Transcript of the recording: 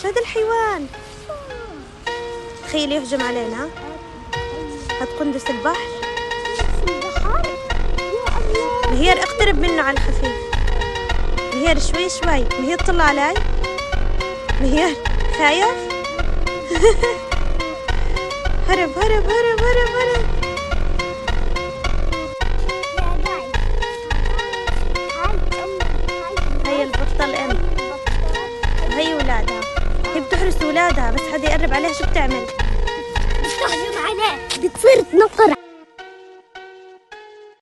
هذا الحيوان. تخيل يهجم علينا. هاد قندس البحر. مهير اقترب منه على الخفيف. مهير شوي شوي. مهير طلع علي. مهير خايف. هرب هرب هرب هرب هرب. هي البطة الأم وهي ولادها. هي بتحرس ولادها بس حدا يقرب عليها شو بتعمل؟ بتهجم عليه، بتصير تنقر